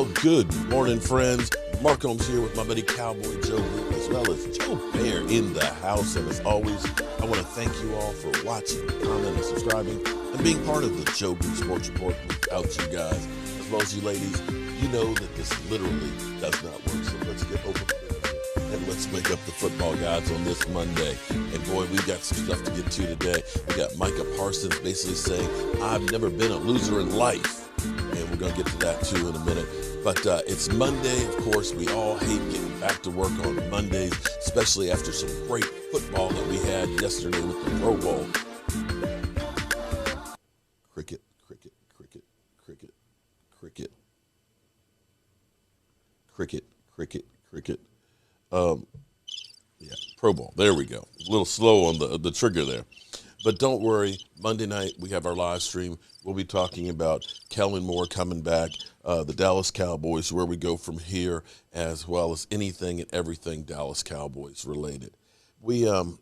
Well, good morning, friends. Mark Holmes here with my buddy Cowboy Joe Root, as well as Joe Bear in the house. And as always, I want to thank you all for watching, commenting, subscribing, and being part of the Joe Root Sports Report. Without you guys, as well as you ladies, you know that this literally does not work. So let's get open and let's make up the football gods on this Monday. And boy, we got some stuff to get to today. We got Micah Parsons basically saying, I've never been a loser in life. And we're going to get to that too in a minute. But it's Monday, of course. We all hate getting back to work on Mondays, especially after some great football that we had yesterday with the Pro Bowl. Cricket, cricket, cricket, cricket, cricket, cricket, cricket, cricket. Yeah, Pro Bowl. There we go. A little slow on the trigger there. But don't worry, Monday night we have our live stream. We'll be talking about Kellen Moore coming back, the Dallas Cowboys, where we go from here, as well as anything and everything Dallas Cowboys related. So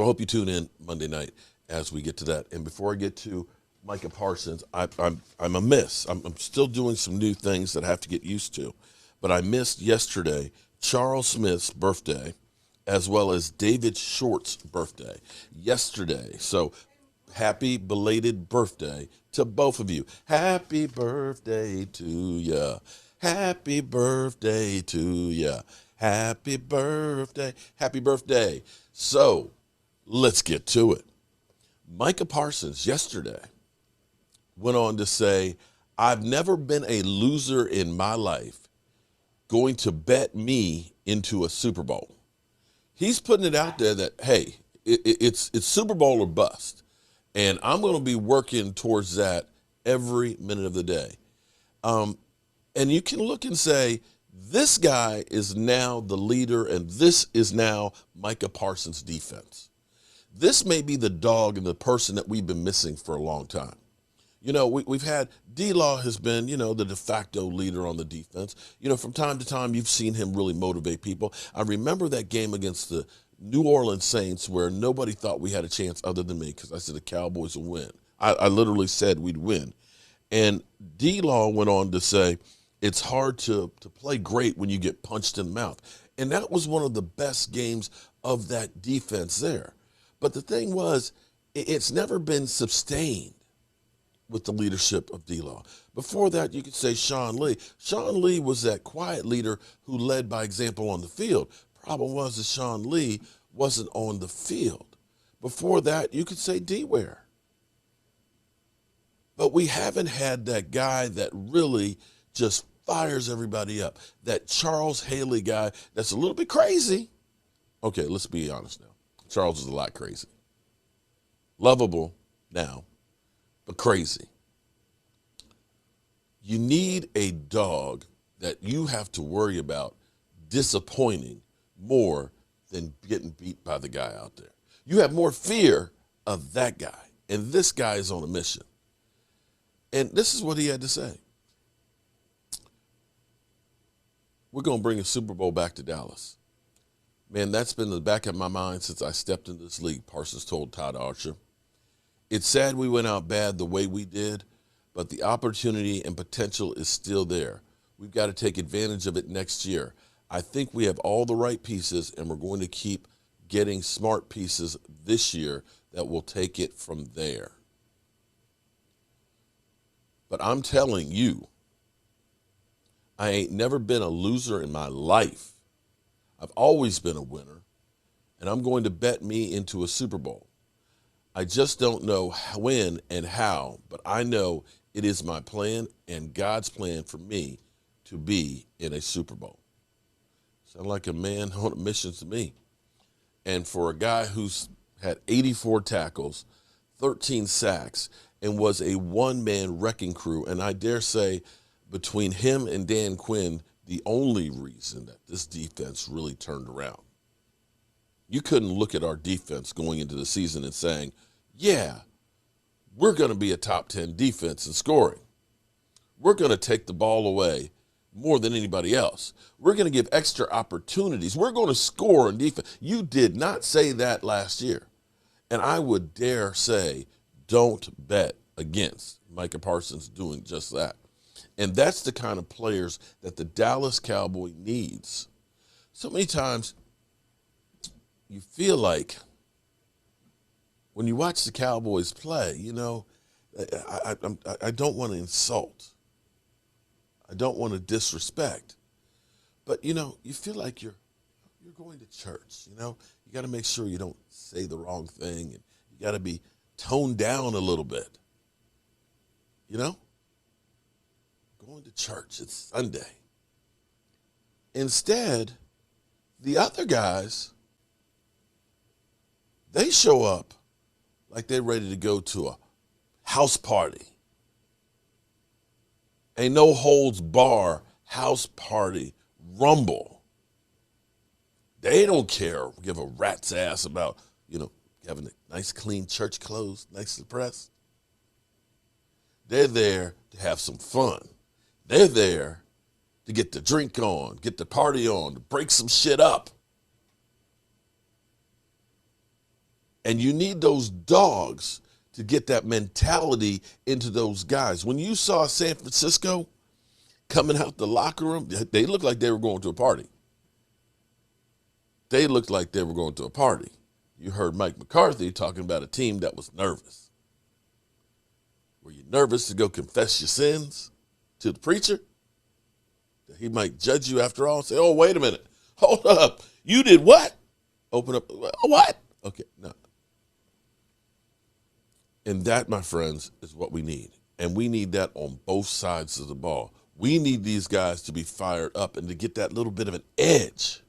I hope you tune in Monday night as we get to that. And before I get to Micah Parsons, I'm amiss. I'm still doing some new things that I have to get used to. But I missed yesterday Charles Smith's birthday, as well as David Short's birthday yesterday. So happy belated birthday to both of you. Happy birthday to ya. Happy birthday to ya. Happy birthday. Happy birthday. So let's get to it. Micah Parsons yesterday went on to say, I've never been a loser in my life going to bet me into a Super Bowl. He's putting it out there that, hey, it's Super Bowl or bust. And I'm going to be working towards that every minute of the day. And you can look and say, this guy is now the leader, and this is now Micah Parsons' defense. This may be the dog and the person that we've been missing for a long time. You know, we've had D-Law has been, the de facto leader on the defense. From time to time, you've seen him really motivate people. I remember that game against the New Orleans Saints where nobody thought we had a chance other than me because I said the Cowboys will win. I literally said we'd win. And D-Law went on to say, it's hard to play great when you get punched in the mouth. And that was one of the best games of that defense there. But the thing was, it's never been sustained with the leadership of D-Law. Before that, you could say Sean Lee. Sean Lee was that quiet leader who led by example on the field. Problem was that Sean Lee wasn't on the field. Before that, you could say D-Ware. But we haven't had that guy that really just fires everybody up. That Charles Haley guy that's a little bit crazy. Okay, let's be honest now. Charles is a lot crazy. Lovable now, but crazy. You need a dog that you have to worry about disappointing more than getting beat by the guy out there. You have more fear of that guy, and this guy is on a mission. And this is what he had to say. We're going to bring a Super Bowl back to Dallas. Man, that's been in the back of my mind since I stepped into this league, Parsons told Todd Archer. It's sad we went out bad the way we did, but the opportunity and potential is still there. We've got to take advantage of it next year. I think we have all the right pieces, and we're going to keep getting smart pieces this year that will take it from there. But I'm telling you, I ain't never been a loser in my life. I've always been a winner, and I'm going to bet me into a Super Bowl. I just don't know when and how, but I know it is my plan and God's plan for me to be in a Super Bowl. Sound like a man on a mission to me. And for a guy who's had 84 tackles, 13 sacks, and was a one-man wrecking crew, and I dare say between him and Dan Quinn, the only reason that this defense really turned around. You couldn't look at our defense going into the season and saying, yeah, we're going to be a top 10 defense in scoring. We're going to take the ball away more than anybody else. We're going to give extra opportunities. We're going to score on defense. You did not say that last year. And I would dare say, don't bet against Micah Parsons doing just that. And that's the kind of players that the Dallas Cowboy needs. So many times you feel like when you watch the Cowboys play, I don't want to insult. I don't want to disrespect. But, you feel like you're going to church, You got to make sure you don't say the wrong thing, and you got to be toned down a little bit. Going to church, it's Sunday. Instead, the other guys, they show up like they're ready to go to a house party. A no holds bar house party rumble. They don't care, give a rat's ass about, having a nice clean church clothes, nicely pressed. They're there to have some fun. They're there to get the drink on, get the party on, to break some shit up. And you need those dogs to get that mentality into those guys. When you saw San Francisco coming out the locker room, they looked like they were going to a party. They looked like they were going to a party. You heard Mike McCarthy talking about a team that was nervous. Were you nervous to go confess your sins to the preacher? That he might judge you after all and say, oh, wait a minute. Hold up. You did what? Open up. What? Okay, no. And that, my friends, is what we need. And we need that on both sides of the ball. We need these guys to be fired up and to get that little bit of an edge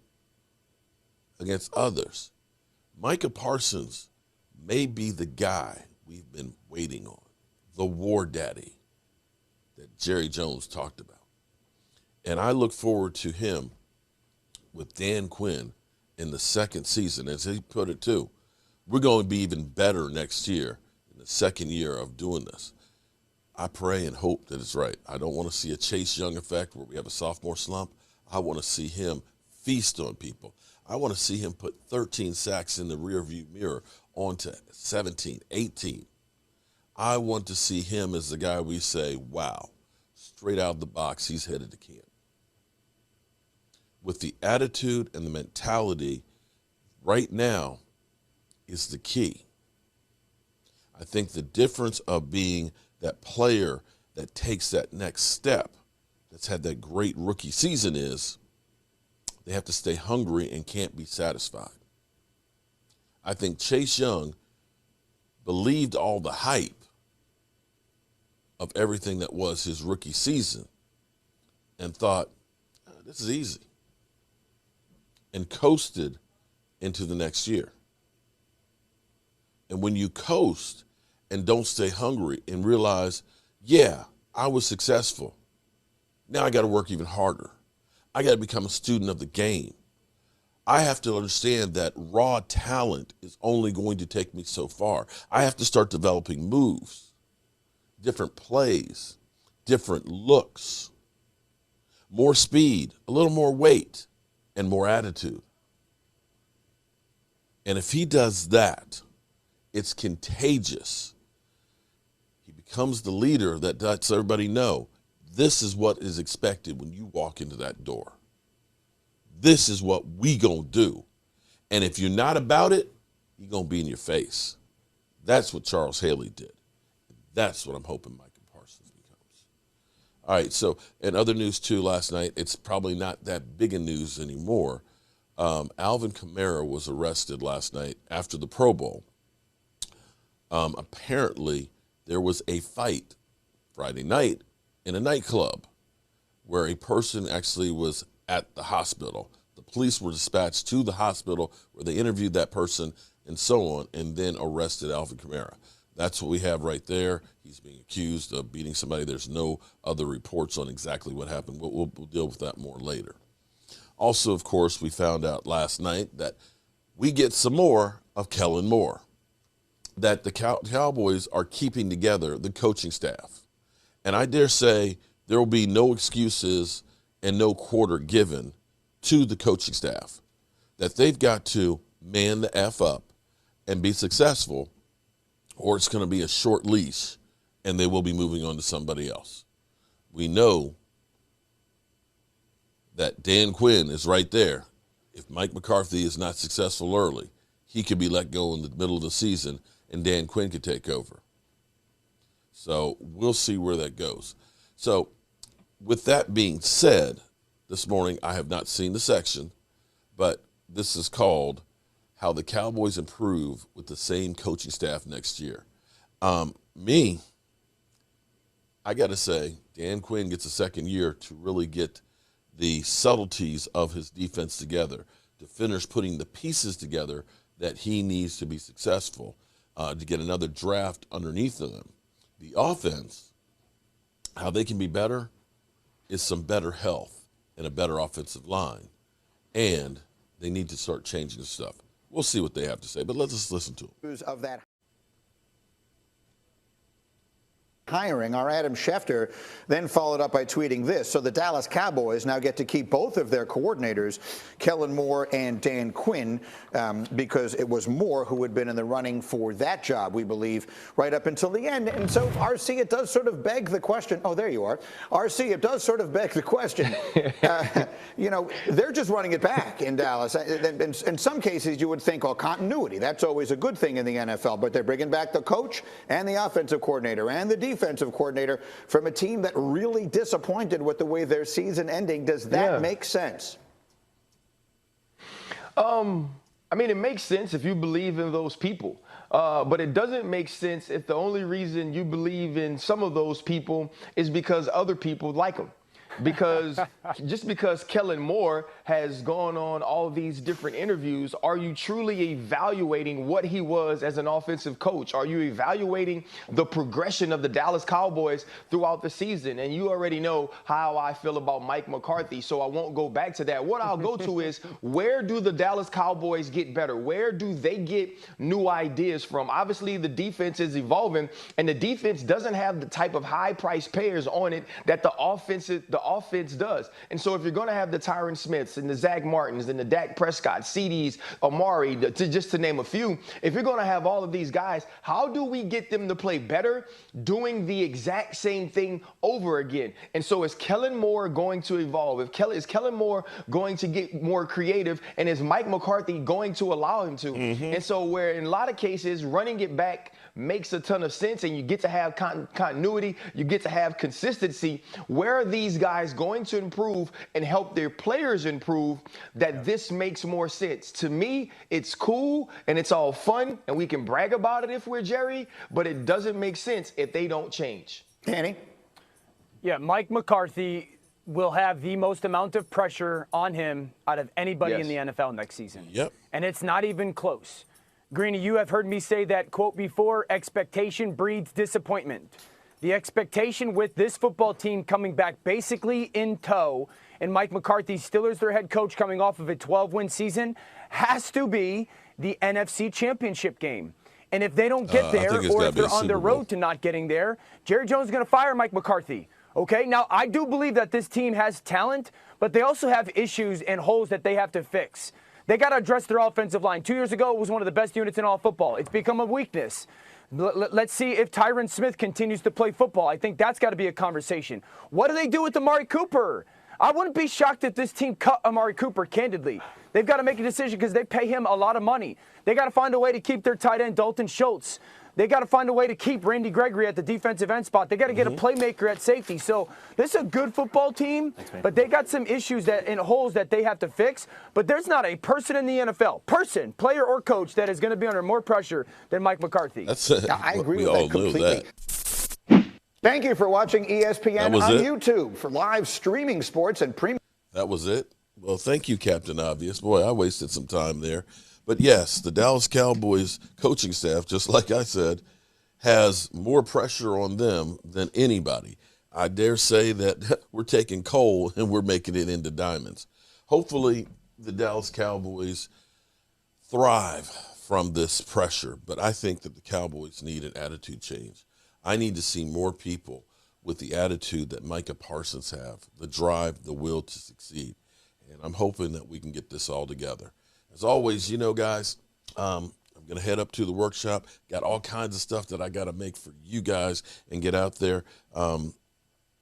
against others. Micah Parsons may be the guy we've been waiting on, the war daddy that Jerry Jones talked about. And I look forward to him with Dan Quinn in the second season. As he put it too, we're going to be even better next year in the second year of doing this. I pray and hope that it's right. I don't want to see a Chase Young effect where we have a sophomore slump. I want to see him feast on people. I want to see him put 13 sacks in the rearview mirror onto 17, 18. I want to see him as the guy we say, wow, straight out of the box, he's headed to camp. With the attitude and the mentality right now is the key. I think the difference of being that player that takes that next step, that's had that great rookie season, is they have to stay hungry and can't be satisfied. I think Chase Young believed all the hype of everything that was his rookie season and thought, this is easy, and coasted into the next year. And when you coast and don't stay hungry and realize, yeah, I was successful, now I got to work even harder. I got to become a student of the game. I have to understand that raw talent is only going to take me so far. I have to start developing moves, different plays, different looks, more speed, a little more weight, and more attitude. And if he does that, it's contagious. He becomes the leader that lets everybody know this is what is expected when you walk into that door. This is what we gonna do. And if you're not about it, you're gonna be in your face. That's what Charles Haley did. That's what I'm hoping Micah Parsons becomes. All right, so in other news too last night, it's probably not that big a news anymore. Alvin Kamara was arrested last night after the Pro Bowl. Apparently, there was a fight Friday night in a nightclub where a person actually was at the hospital. The police were dispatched to the hospital where they interviewed that person and so on, and then arrested Alvin Kamara. That's what we have right there. He's being accused of beating somebody. There's no other reports on exactly what happened. We'll deal with that more later. Also, of course, we found out last night that we get some more of Kellen Moore, that the Cowboys are keeping together the coaching staff. And I dare say there will be no excuses and no quarter given to the coaching staff, that they've got to man the F up and be successful, or it's going to be a short leash and they will be moving on to somebody else. we know that Dan Quinn is right there. If Mike McCarthy is not successful early, he could be let go in the middle of the season, and Dan Quinn could take over. So we'll see where that goes. So with that being said, this morning I have not seen the section, but this is called How the Cowboys Improve with the Same Coaching Staff Next Year. I got to say, Dan Quinn gets a second year to really get the subtleties of his defense together, to finish putting the pieces together that he needs to be successful, to get another draft underneath of them. The offense, how they can be better, is some better health and a better offensive line. And they need to start changing stuff. We'll see what they have to say, but let's just listen to them. Of that hiring, our Adam Schefter then followed up by tweeting this. So the Dallas Cowboys now get to keep both of their coordinators, Kellen Moore and Dan Quinn, because it was Moore who had been in the running for that job, we believe, right up until the end. And so, RC, it does sort of beg the question. Oh, there you are. RC, it does sort of beg the question. They're just running it back in Dallas. In some cases, you would think, well, continuity. That's always a good thing in the NFL. But they're bringing back the coach and the offensive coordinator and the defensive coordinator from a team that really disappointed with the way their season ending. Does that make sense? I mean, it makes sense if you believe in those people. But it doesn't make sense if the only reason you believe in some of those people is because other people like them. Because just because Kellen Moore has gone on all these different interviews, are you truly evaluating what he was as an offensive coach? Are you evaluating the progression of the Dallas Cowboys throughout the season? And you already know how I feel about Mike McCarthy, so I won't go back to that. What I'll go to is, where do the Dallas Cowboys get better? Where do they get new ideas from? Obviously, the defense is evolving, and the defense doesn't have the type of high-priced players on it that the offense does. And so if you're going to have the Tyron Smiths and the Zach Martins and the Dak Prescott, CDs, Amari, just to name a few, if you're going to have all of these guys, how do we get them to play better doing the exact same thing over again? And so is Kellen Moore going to evolve? Is Kellen Moore going to get more creative? And is Mike McCarthy going to allow him to? And so where in a lot of cases running it back makes a ton of sense and you get to have continuity, you get to have consistency, where are these guys going to improve and help their players improve that this makes more sense? To me, it's cool and it's all fun and we can brag about it if we're Jerry, but it doesn't make sense if they don't change. Danny? Yeah, Mike McCarthy will have the most amount of pressure on him out of anybody in the NFL next season. Yep. And it's not even close. Greeny, you have heard me say that quote before: expectation breeds disappointment. The expectation with this football team coming back basically in tow, and Mike McCarthy still is their head coach coming off of a 12-win season, has to be the NFC Championship game. And if they don't get there, or if they're on the road to not getting there, Jerry Jones is going to fire Mike McCarthy. Okay, now I do believe that this team has talent, but they also have issues and holes that they have to fix. They got to address their offensive line. 2 years ago, it was one of the best units in all football. It's become a weakness. Let's see if Tyron Smith continues to play football. I think that's got to be a conversation. What do they do with Amari Cooper? I wouldn't be shocked if this team cut Amari Cooper, candidly. They've got to make a decision because they pay him a lot of money. They got to find a way to keep their tight end, Dalton Schultz. They got to find a way to keep Randy Gregory at the defensive end spot. They got to get a playmaker at safety. So this is a good football team, but they got some issues and holes that they have to fix. But there's not a person in the NFL, player or coach, that is going to be under more pressure than Mike McCarthy. I agree with that completely. Thank you for watching ESPN on YouTube for live streaming sports and premium. That was it. Well, thank you, Captain Obvious. Boy, I wasted some time there. But yes, the Dallas Cowboys coaching staff, just like I said, has more pressure on them than anybody. I dare say that we're taking coal and we're making it into diamonds. Hopefully, the Dallas Cowboys thrive from this pressure, but I think that the Cowboys need an attitude change. I need to see more people with the attitude that Micah Parsons have, the drive, the will to succeed. And I'm hoping that we can get this all together. As always, you know, guys, I'm going to head up to the workshop. Got all kinds of stuff that I got to make for you guys and get out there.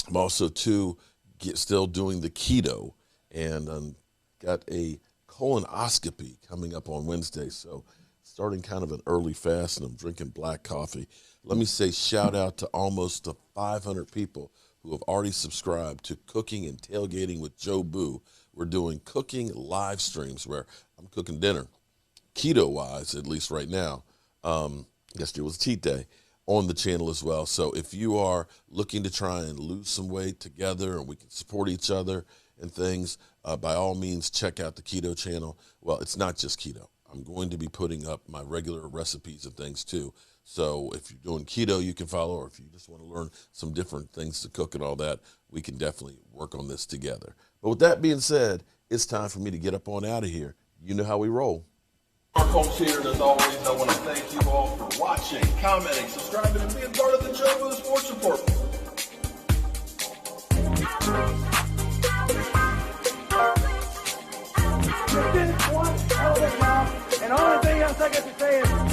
I'm also still doing the keto, and got a colonoscopy coming up on Wednesday. So starting kind of an early fast, and I'm drinking black coffee. Let me say shout out to almost 500 people who have already subscribed to Cooking and Tailgating with Joe Boo. We're doing cooking live streams where I'm cooking dinner, keto-wise, at least right now. Yesterday was cheat day on the channel as well. So if you are looking to try and lose some weight together and we can support each other and things, by all means, check out the keto channel. Well, it's not just keto. I'm going to be putting up my regular recipes and things too. So if you're doing keto, you can follow, or if you just want to learn some different things to cook and all that, we can definitely work on this together. But with that being said, it's time for me to get up on out of here. You know how we roll. Our coach here, and as always, I want to thank you all for watching, commenting, subscribing, and being part of the Joe Boo Sports Report. You did one hell of a job, and the only thing else I got to say is